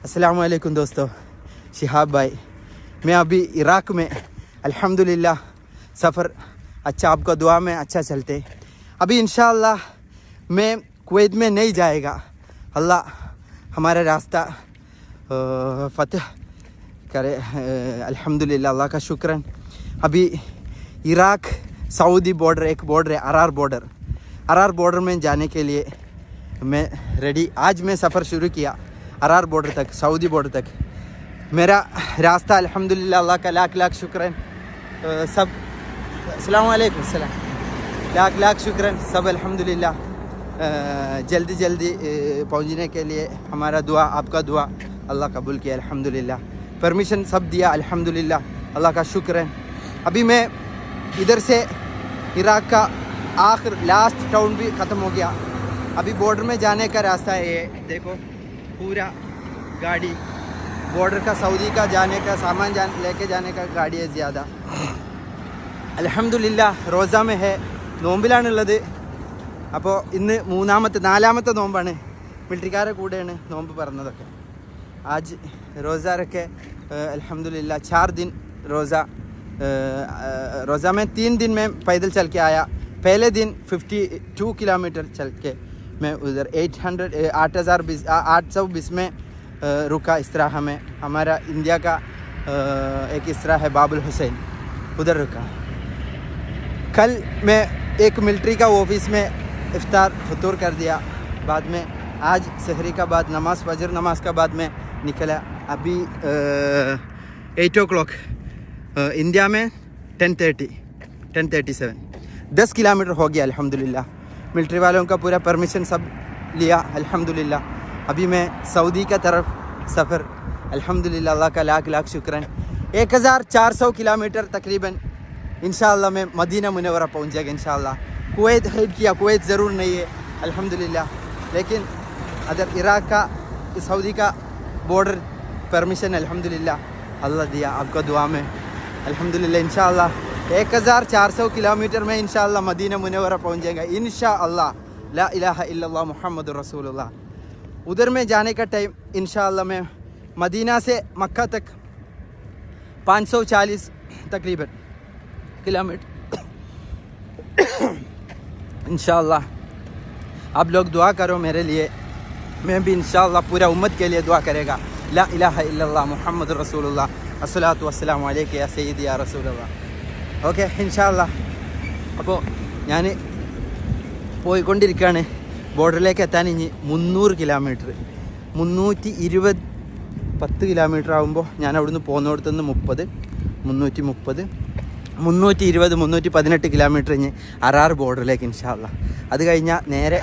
अस्सलाम वालेकुम दोस्तों, शिहाब भाई। मैं अभी इराक़ में अल्हम्दुलिल्लाह सफ़र अच्छा, आपका दुआ में अच्छा चलते। अभी इंशाअल्लाह मैं कुवैत में नहीं जाएगा, अल्लाह हमारा रास्ता फ़तह करे अल्हम्दुलिल्लाह, अल्लाह का शुक्र। अभी इराक़ सऊदी बॉर्डर, एक बॉर्डर है अरार बॉर्डर में जाने के लिए मैं रेडी। आज मैं सफ़र शुरू किया अरार बॉर्डर तक, सऊदी बॉर्डर तक। मेरा रास्ता अल्हम्दुलिल्लाह, अल्लाह का लाख लाख शुक्र। सब अस्सलाम वालेकुम, लाख लाख शुक्र सब अल्हम्दुलिल्लाह। जल्दी जल्दी पहुंचने के लिए हमारा दुआ, आपका दुआ अल्लाह कबूल किया अल्हम्दुलिल्लाह। परमिशन सब दिया अल्हम्दुलिल्लाह, अल्लाह का शुक्र है। अभी मैं इधर से इराक़ का आखिर लास्ट टाउन भी ख़त्म हो गया। अभी बॉर्डर में जाने का रास्ता है ये देखो, पूरा गाड़ी बॉर्डर का, सऊदी का जाने का सामान लेके जाने का गाड़ी है ज़्यादा। അൽഹംദുലില്ലാഹ് റോസ में है, നോമ്പിലാണുള്ളത്. അപ്പോൾ ഇന്ന് നാലാമത്തെ നോമ്പാണ്. മിലിറ്ററിക്കാരെ കൂടെയാണ് നോമ്പ് പറഞ്ഞതൊക്കെ. आज रोज़ा रखे अल्हम्दुलिल्लाह 4 दिन रोज़ा में 3 दिन में पैदल चल के आया। पहले दिन 52 किलोमीटर चल के मैं उधर 820 में रुका इस्तिराहा में। हमारा इंडिया का एक इस्तिराहा है बाबुल हुसैन, उधर रुका। कल मैं एक मिलिट्री का ऑफिस में इफ्तार फतूर कर दिया। बाद में आज सहरी का बाद नमाज, फजर नमाज का बाद में निकला। अभी 8 o'clock इंडिया में 10:37 10 किलोमीटर हो गया अल्हम्दुलिल्लाह। मिलिट्री वालों का पूरा परमिशन सब लिया अल्हम्दुलिल्लाह। अभी मैं सऊदी का तरफ सफ़र अल्हम्दुलिल्लाह, अल्लाह का लाख लाख शुक्र। 1400 किलोमीटर तकरीबन इंशाअल्लाह मैं मदीना मुनव्वरा पहुँच जाएगा इंशाअल्लाह। कुवैत हेड किया, कुवैत ज़रूर नहीं है अल्हम्दुलिल्लाह, लेकिन अगर इराक़ का सऊदी का बॉर्डर परमिशन अल्हम्दुलिल्लाह अल्लाह दिया, आपका दुआ में अल्हम्दुलिल्लाह। इंशाअल्लाह 1400 किलोमीटर में इंशाअल्लाह मदीना मुनव्वरा पहुँच जाएगा इंशाअल्लाह। ला इलाहा इल्लल्लाह मुहम्मदुर रसूलुल्लाह। उधर में जाने का टाइम इंशाअल्लाह मैं मदीना से मक्का तक 540 तकरीबन किलोमीटर इंशाअल्लाह। आप लोग दुआ करो मेरे लिए, मैं भी इंशाअल्लाह पूरा उम्मत के लिए दुआ करेगा। ला इलाहा इल्लल्लाह मुहम्मदुर रसूलुल्लाह, अस्सलातु वस्सलामु अलैका या सय्यदी या रसूलल्लाह। ഓക്കെ ഇൻഷാഅല്ലാഹ്. അപ്പോൾ ഞാൻ പോയിക്കൊണ്ടിരിക്കുകയാണ്. ബോർഡറിലേക്ക് എത്താൻ ഇനി 300 കിലോമീറ്റർ, 320 കിലോമീറ്റർ ആകുമ്പോൾ ഞാൻ അവിടുന്ന് പോകുന്നിടത്തു നിന്ന് 318 കിലോമീറ്റർ ഇനി അറാർ ബോർഡറിലേക്ക് ഇൻഷാഅല്ലാഹ്. അത് കഴിഞ്ഞാൽ നേരെ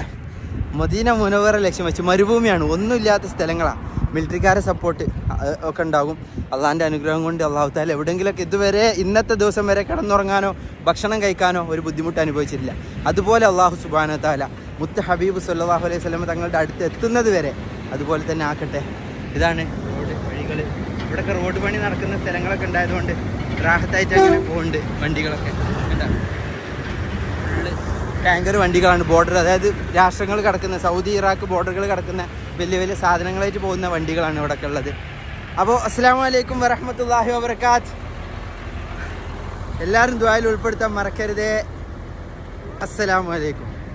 മദീന മുനവ്വറ ലക്ഷ്യം വെച്ച്. മരുഭൂമിയാണ്, ഒന്നുമില്ലാത്ത സ്ഥലങ്ങളാണ്. മിലിറ്ററിക്കാരെ സപ്പോർട്ട് ഒക്കെ ഉണ്ടാകും. അള്ളാൻ്റെ അനുഗ്രഹം കൊണ്ട് അള്ളാഹു താല എവിടെയെങ്കിലുമൊക്കെ ഇതുവരെ ഇന്നത്തെ ദിവസം വരെ കിടന്നുറങ്ങാനോ ഭക്ഷണം കഴിക്കാനോ ഒരു ബുദ്ധിമുട്ട് അനുഭവിച്ചിട്ടില്ല. അതുപോലെ അള്ളാഹു സുബ്ഹാനഹു തആല മുത്ത് ഹബീബ് സല്ലല്ലാഹു അലൈഹി വസല്ലം തങ്ങളുടെ അടുത്ത് എത്തുന്നത് വരെ അതുപോലെ തന്നെ ആക്കട്ടെ. ഇതാണ് റോഡ് വഴികൾ. ഇവിടെയൊക്കെ റോഡ് പണി നടക്കുന്ന സ്ഥലങ്ങളൊക്കെ ഉണ്ടായതുകൊണ്ട് റാഹത്തായിട്ട് അങ്ങനെ പോകുന്നുണ്ട് വണ്ടികളൊക്കെ. ടാങ്കർ വണ്ടികളാണ്. ബോർഡർ, അതായത് രാഷ്ട്രങ്ങൾ കിടക്കുന്ന, സൗദി ഇറാഖ് ബോർഡറുകൾ കിടക്കുന്ന വലിയ വലിയ സാധനങ്ങളായിട്ട് പോകുന്ന വണ്ടികളാണ് ഇവിടെയൊക്കെ ഉള്ളത്. അപ്പോൾ അസ്സലാമു അലൈക്കും വറഹ്മത്തുള്ളാഹി വബറകാത്ത്. എല്ലാവരും ദുആയിൽ ഉൾപ്പെടുത്താൻ മറക്കരുതേ. അസ്സലാമു അലൈക്കും.